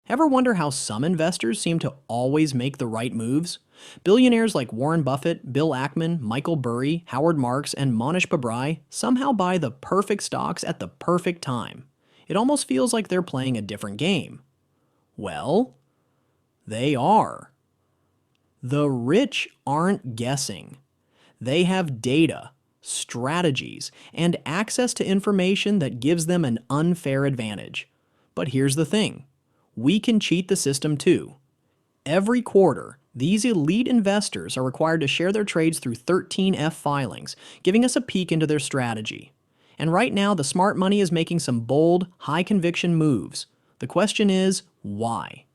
Ever wonder how some investors seem to always make the right moves? Billionaires like Warren Buffett, Bill Ackman, Michael Burry, Howard Marks, and Manish Babrai somehow buy the perfect stocks at the perfect time. It almost feels like they're playing a different game. Well, they are. The rich aren't guessing. They have data, strategies, and access to information that gives them an unfair advantage. But here's the thing. We can cheat the system too. Every quarter, these elite investors are required to share their trades through 13F filings, giving us a peek into their strategy. And right now, the smart money is making some bold, high-conviction moves. The question is, why?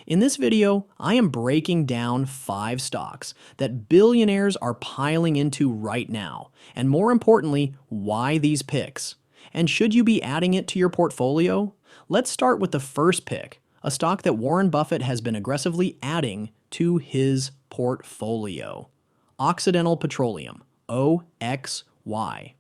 In this video, I am breaking down 5 stocks that billionaires are piling into right now, and more importantly, why these picks. And should you be adding it to your portfolio? Let's start with the first pick, a stock that Warren Buffett has been aggressively adding to his portfolio. Occidental Petroleum, OXY.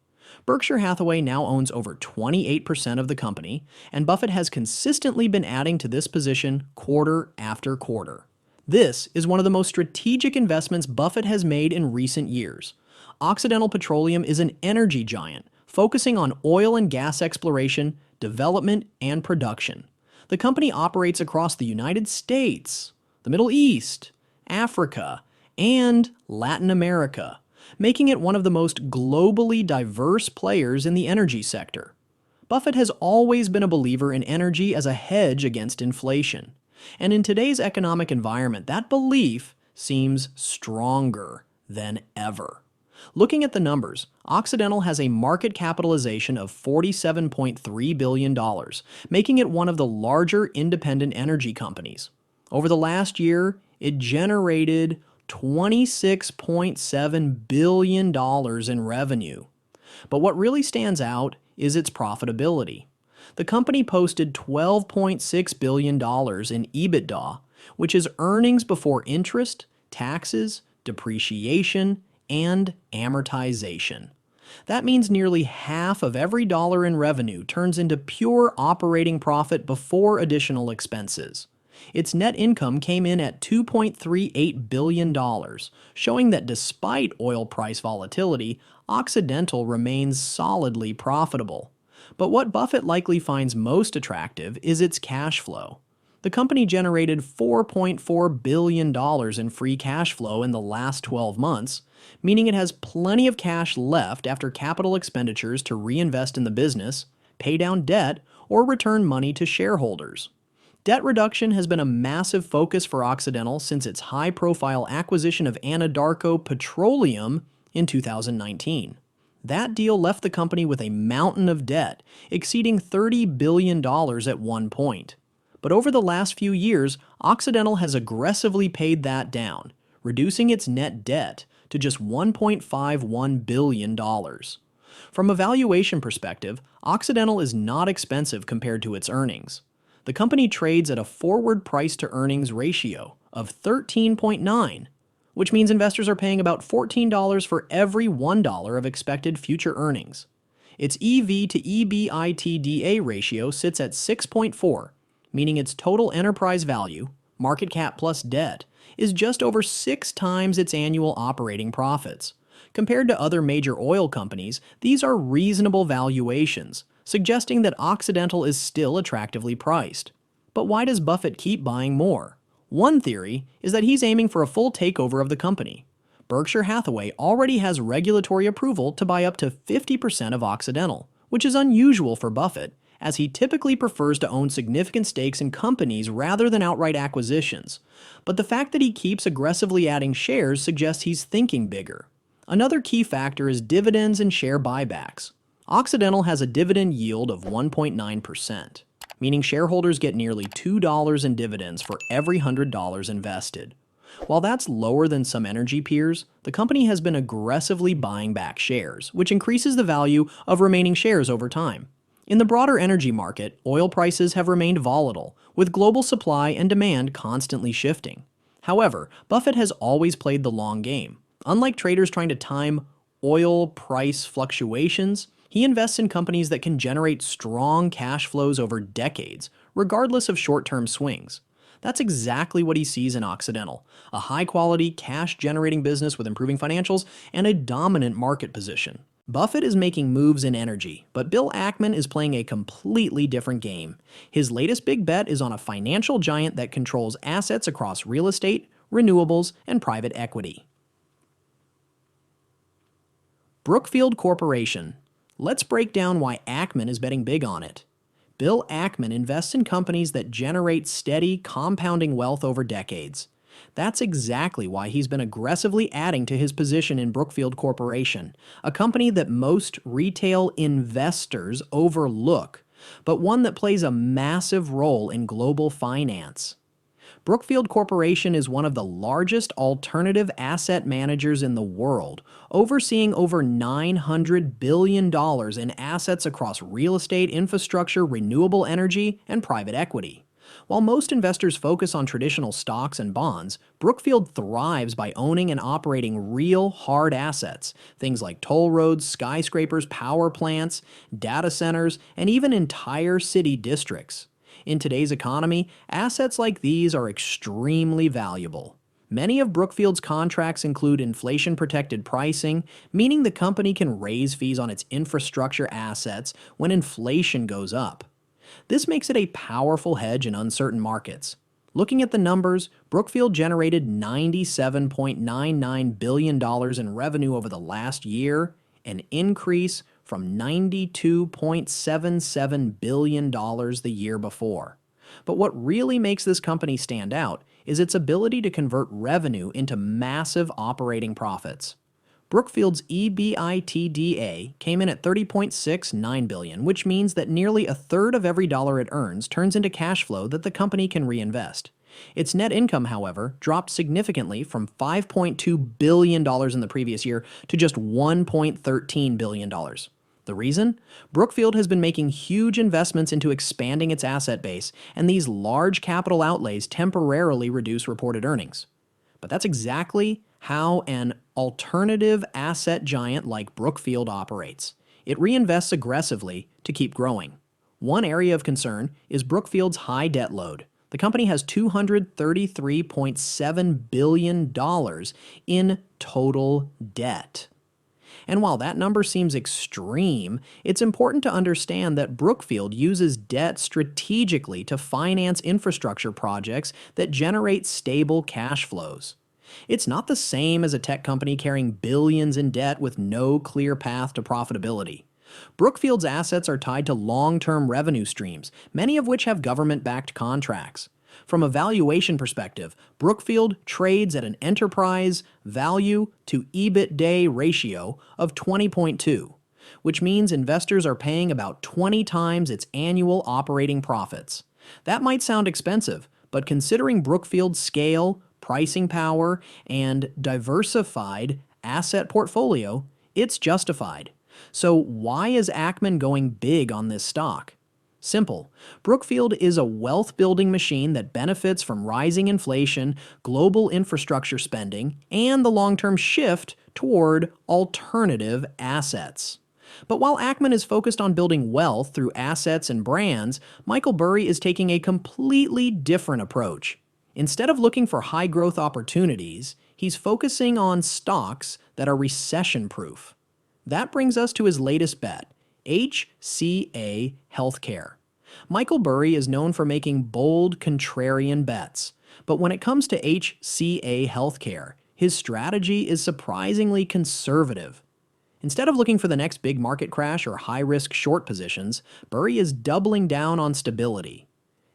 Berkshire Hathaway now owns over 28% of the company, and Buffett has consistently been adding to this position quarter after quarter. This is one of the most strategic investments Buffett has made in recent years. Occidental Petroleum is an energy giant, focusing on oil and gas exploration, development, and production. The company operates across the United States, the Middle East, Africa, and Latin America, making it one of the most globally diverse players in the energy sector. Buffett has always been a believer in energy as a hedge against inflation. And in today's economic environment, that belief seems stronger than ever. Looking at the numbers, Occidental has a market capitalization of $47.3 billion, making it one of the larger independent energy companies. Over the last year, it generated $26.7 billion in revenue. But what really stands out is its profitability. The company posted $12.6 billion in EBITDA, which is earnings before interest, taxes, depreciation, and amortization. That means nearly half of every dollar in revenue turns into pure operating profit before additional expenses. Its net income came in at $2.38 billion, showing that despite oil price volatility, Occidental remains solidly profitable. But what Buffett likely finds most attractive is its cash flow. The company generated $4.4 billion in free cash flow in the last 12 months, meaning it has plenty of cash left after capital expenditures to reinvest in the business, pay down debt, or return money to shareholders. Debt reduction has been a massive focus for Occidental since its high-profile acquisition of Anadarko Petroleum in 2019. That deal left the company with a mountain of debt, exceeding $30 billion at one point. But over the last few years, Occidental has aggressively paid that down, reducing its net debt to just $1.51 billion. From a valuation perspective, Occidental is not expensive compared to its earnings. The company trades at a forward price-to-earnings ratio of 13.9, which means investors are paying about $14 for every $1 of expected future earnings. Its EV to EBITDA ratio sits at 6.4, meaning its total enterprise value, market cap plus debt, is just over 6 times its annual operating profits. Compared to other major oil companies, these are reasonable valuations, suggesting that Occidental is still attractively priced. But why does Buffett keep buying more? One theory is that he's aiming for a full takeover of the company. Berkshire Hathaway already has regulatory approval to buy up to 50% of Occidental, which is unusual for Buffett, as he typically prefers to own significant stakes in companies rather than outright acquisitions. But the fact that he keeps aggressively adding shares suggests he's thinking bigger. Another key factor is dividends and share buybacks. Occidental has a dividend yield of 1.9%, meaning shareholders get nearly $2 in dividends for every $100 invested. While that's lower than some energy peers, the company has been aggressively buying back shares, which increases the value of remaining shares over time. In the broader energy market, oil prices have remained volatile, with global supply and demand constantly shifting. However, Buffett has always played the long game. Unlike traders trying to time oil price fluctuations, He invests in companies that can generate strong cash flows over decades, regardless of short-term swings. That's exactly what he sees in Occidental, a high-quality, cash-generating business with improving financials and a dominant market position. Buffett is making moves in energy, but Bill Ackman is playing a completely different game. His latest big bet is on a financial giant that controls assets across real estate, renewables, and private equity. Brookfield Corporation. Let's break down why Ackman is betting big on it. Bill Ackman invests in companies that generate steady, compounding wealth over decades. That's exactly why he's been aggressively adding to his position in Brookfield Corporation, a company that most retail investors overlook, but one that plays a massive role in global finance. Brookfield Corporation is one of the largest alternative asset managers in the world, overseeing over $900 billion in assets across real estate, infrastructure, renewable energy, and private equity. While most investors focus on traditional stocks and bonds, Brookfield thrives by owning and operating real hard assets, things like toll roads, skyscrapers, power plants, data centers, and even entire city districts. In today's economy, assets like these are extremely valuable. Many of Brookfield's contracts include inflation-protected pricing, meaning the company can raise fees on its infrastructure assets when inflation goes up. This makes it a powerful hedge in uncertain markets. Looking at the numbers, Brookfield generated $97.99 billion in revenue over the last year, an increase from $92.77 billion the year before. But what really makes this company stand out is its ability to convert revenue into massive operating profits. Brookfield's EBITDA came in at $30.69 billion, which means that nearly a third of every dollar it earns turns into cash flow that the company can reinvest. Its net income, however, dropped significantly from $5.2 billion in the previous year to just $1.13 billion. The reason? Brookfield has been making huge investments into expanding its asset base, and these large capital outlays temporarily reduce reported earnings. But that's exactly how an alternative asset giant like Brookfield operates. It reinvests aggressively to keep growing. One area of concern is Brookfield's high debt load. The company has $233.7 billion in total debt. And while that number seems extreme, it's important to understand that Brookfield uses debt strategically to finance infrastructure projects that generate stable cash flows. It's not the same as a tech company carrying billions in debt with no clear path to profitability. Brookfield's assets are tied to long-term revenue streams, many of which have government-backed contracts. From a valuation perspective, Brookfield trades at an enterprise value to EBITDA ratio of 20.2, which means investors are paying about 20 times its annual operating profits. That might sound expensive, but considering Brookfield's scale, pricing power, and diversified asset portfolio, it's justified. So why is Ackman going big on this stock? Simple. Brookfield is a wealth-building machine that benefits from rising inflation, global infrastructure spending, and the long-term shift toward alternative assets. But while Ackman is focused on building wealth through assets and brands, Michael Burry is taking a completely different approach. Instead of looking for high-growth opportunities, he's focusing on stocks that are recession-proof. That brings us to his latest bet, HCA Healthcare. Michael Burry is known for making bold, contrarian bets, but when it comes to HCA Healthcare, his strategy is surprisingly conservative. Instead of looking for the next big market crash or high-risk short positions, Burry is doubling down on stability.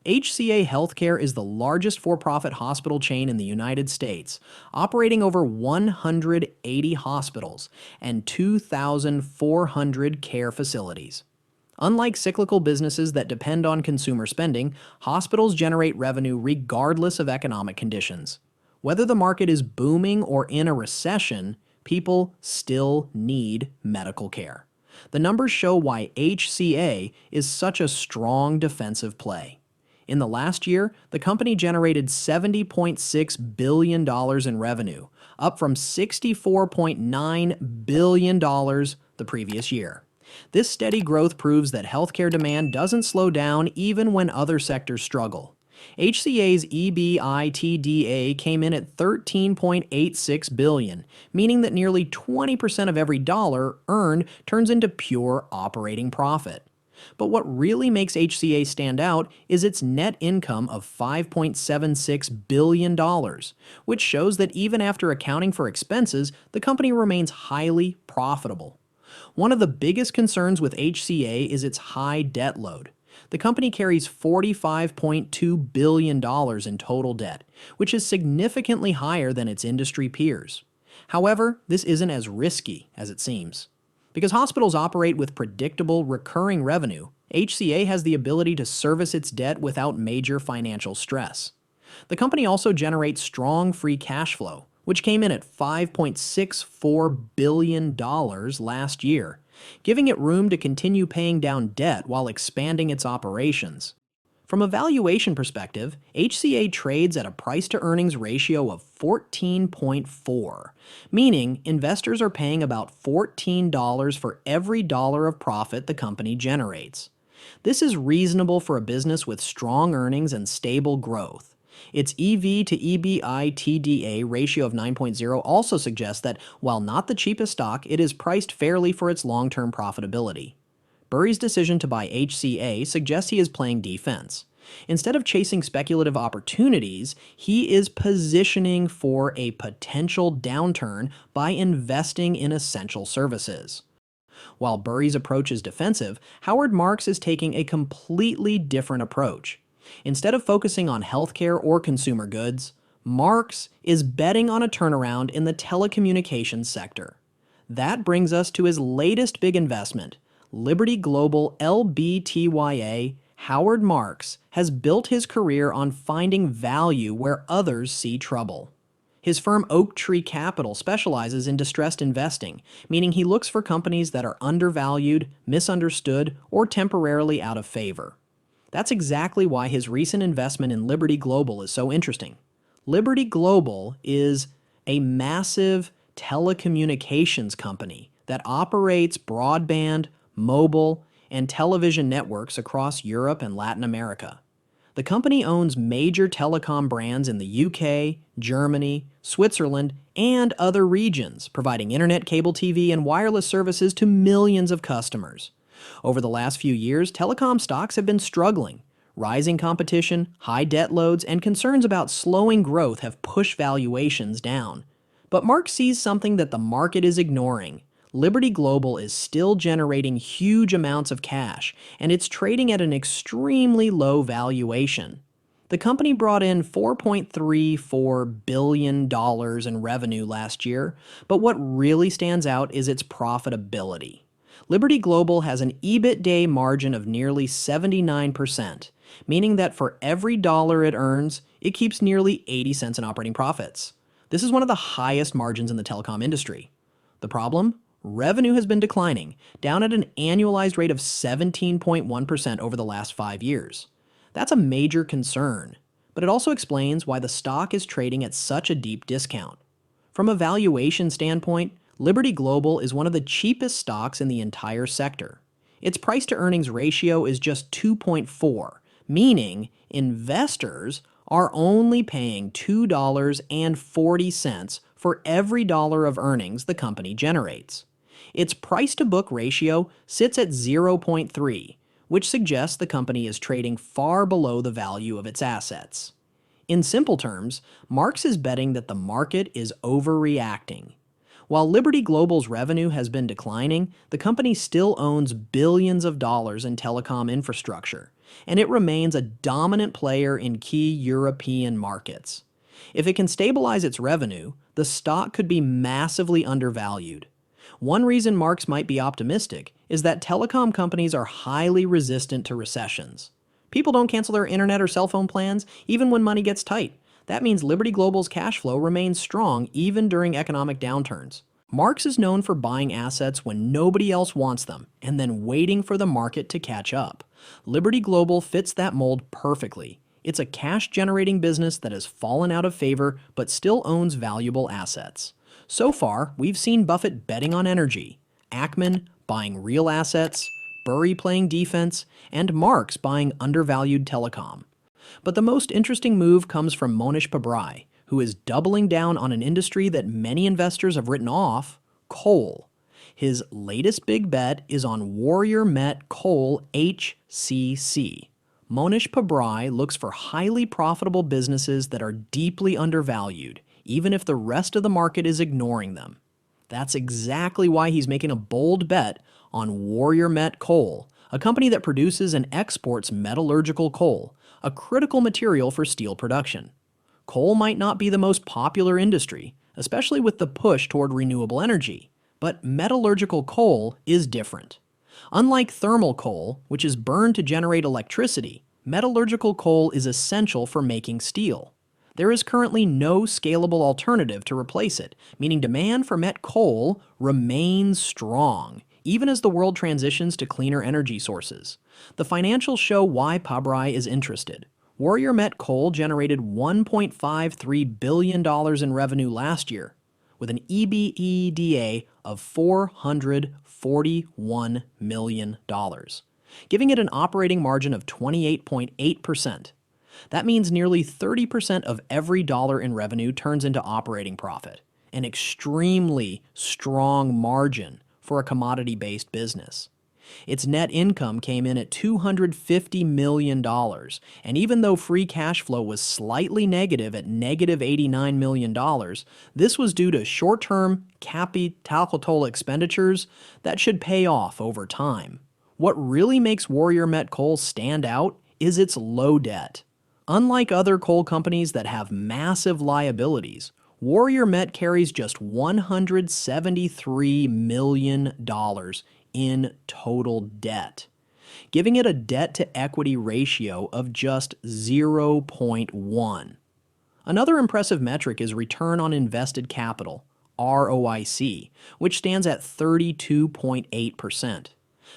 HCA Healthcare is the largest for-profit hospital chain in the United States, operating over 180 hospitals and 2,400 care facilities. Unlike cyclical businesses that depend on consumer spending, hospitals generate revenue regardless of economic conditions. Whether the market is booming or in a recession, people still need medical care. The numbers show why HCA is such a strong defensive play. In the last year, the company generated $70.6 billion in revenue, up from $64.9 billion the previous year. This steady growth proves that healthcare demand doesn't slow down even when other sectors struggle. HCA's EBITDA came in at $13.86 billion, meaning that nearly 20% of every dollar earned turns into pure operating profit. But what really makes HCA stand out is its net income of $5.76 billion, which shows that even after accounting for expenses, the company remains highly profitable. One of the biggest concerns with HCA is its high debt load. The company carries $45.2 billion in total debt, which is significantly higher than its industry peers. However, this isn't as risky as it seems. Because hospitals operate with predictable, recurring revenue, HCA has the ability to service its debt without major financial stress. The company also generates strong free cash flow, which came in at $5.64 billion last year, giving it room to continue paying down debt while expanding its operations. From a valuation perspective, HCA trades at a price-to-earnings ratio of 14.4, meaning investors are paying about $14 for every dollar of profit the company generates. This is reasonable for a business with strong earnings and stable growth. Its EV to EBITDA ratio of 9.0 also suggests that, while not the cheapest stock, it is priced fairly for its long-term profitability. Burry's decision to buy HCA suggests he is playing defense. Instead of chasing speculative opportunities, he is positioning for a potential downturn by investing in essential services. While Burry's approach is defensive, Howard Marks is taking a completely different approach. Instead of focusing on healthcare or consumer goods, Marks is betting on a turnaround in the telecommunications sector. That brings us to his latest big investment, Liberty Global LBTYA. Howard Marks has built his career on finding value where others see trouble. His firm Oaktree Capital specializes in distressed investing, meaning he looks for companies that are undervalued, misunderstood, or temporarily out of favor. That's exactly why his recent investment in Liberty Global is so interesting. Liberty Global is a massive telecommunications company that operates broadband, mobile, and television networks across Europe and Latin America. The company owns major telecom brands in the UK, Germany, Switzerland, and other regions, providing internet, cable TV, and wireless services to millions of customers. Over the last few years, telecom stocks have been struggling. Rising competition, high debt loads, and concerns about slowing growth have pushed valuations down. But Mark sees something that the market is ignoring. Liberty Global is still generating huge amounts of cash, and it's trading at an extremely low valuation. The company brought in $4.34 billion in revenue last year, but what really stands out is its profitability. Liberty Global has an EBITDA margin of nearly 79%, meaning that for every dollar it earns, it keeps nearly 80 cents in operating profits. This is one of the highest margins in the telecom industry. The problem? Revenue has been declining, down at an annualized rate of 17.1% over the last 5 years. That's a major concern, but it also explains why the stock is trading at such a deep discount. From a valuation standpoint, Liberty Global is one of the cheapest stocks in the entire sector. Its price-to-earnings ratio is just 2.4, meaning investors are only paying $2.40 for every dollar of earnings the company generates. Its price-to-book ratio sits at 0.3, which suggests the company is trading far below the value of its assets. In simple terms, Marks is betting that the market is overreacting. While Liberty Global's revenue has been declining, the company still owns billions of dollars in telecom infrastructure, and it remains a dominant player in key European markets. If it can stabilize its revenue, the stock could be massively undervalued. One reason Marks might be optimistic is that telecom companies are highly resistant to recessions. People don't cancel their internet or cell phone plans even when money gets tight. That means Liberty Global's cash flow remains strong even during economic downturns. Marks is known for buying assets when nobody else wants them and then waiting for the market to catch up. Liberty Global fits that mold perfectly. It's a cash-generating business that has fallen out of favor but still owns valuable assets. So far, we've seen Buffett betting on energy, Ackman buying real assets, Burry playing defense, and Marx buying undervalued telecom. But the most interesting move comes from Monish Pabrai, who is doubling down on an industry that many investors have written off, coal. His latest big bet is on Warrior Met Coal HCC. Monish Pabrai looks for highly profitable businesses that are deeply undervalued, even if the rest of the market is ignoring them. That's exactly why he's making a bold bet on Warrior Met Coal, a company that produces and exports metallurgical coal, a critical material for steel production. Coal might not be the most popular industry, especially with the push toward renewable energy, but metallurgical coal is different. Unlike thermal coal, which is burned to generate electricity, metallurgical coal is essential for making steel. There is currently no scalable alternative to replace it, meaning demand for met coal remains strong, even as the world transitions to cleaner energy sources. The financials show why Pabrai is interested. Warrior Met Coal generated $1.53 billion in revenue last year, with an EBITDA of $441 million, giving it an operating margin of 28.8%. That means nearly 30% of every dollar in revenue turns into operating profit, an extremely strong margin for a commodity-based business. Its net income came in at $250 million, and even though free cash flow was slightly negative at negative $89 million, this was due to short-term capital expenditures that should pay off over time. What really makes Warrior Met Coal stand out is its low debt. Unlike other coal companies that have massive liabilities, Warrior Met carries just $173 million in total debt, giving it a debt-to-equity ratio of just 0.1. Another impressive metric is return on invested capital, ROIC, which stands at 32.8%.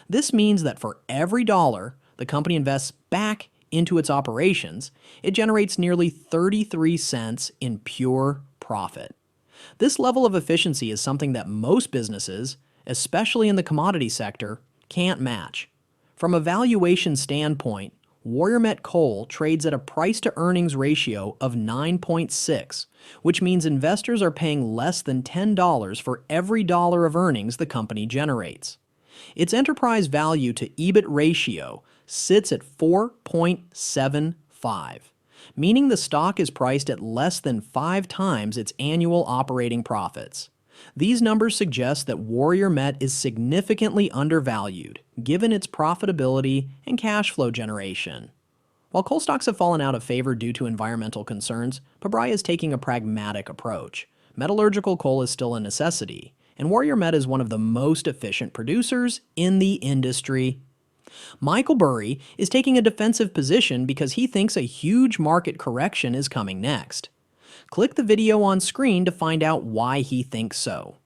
This means that for every dollar the company invests back into its operations, it generates nearly 33 cents in pure profit. This level of efficiency is something that most businesses, especially in the commodity sector, can't match. From a valuation standpoint, Warrior Met Coal trades at a price-to-earnings ratio of 9.6, which means investors are paying less than $10 for every dollar of earnings the company generates. Its enterprise value to EBIT ratio sits at 4.75, meaning the stock is priced at less than 5 times its annual operating profits. These numbers suggest that Warrior Met is significantly undervalued, given its profitability and cash flow generation. While coal stocks have fallen out of favor due to environmental concerns, Pabrai is taking a pragmatic approach. Metallurgical coal is still a necessity, and Warrior Met is one of the most efficient producers in the industry. Michael Burry is taking a defensive position because he thinks a huge market correction is coming next. Click the video on screen to find out why he thinks so.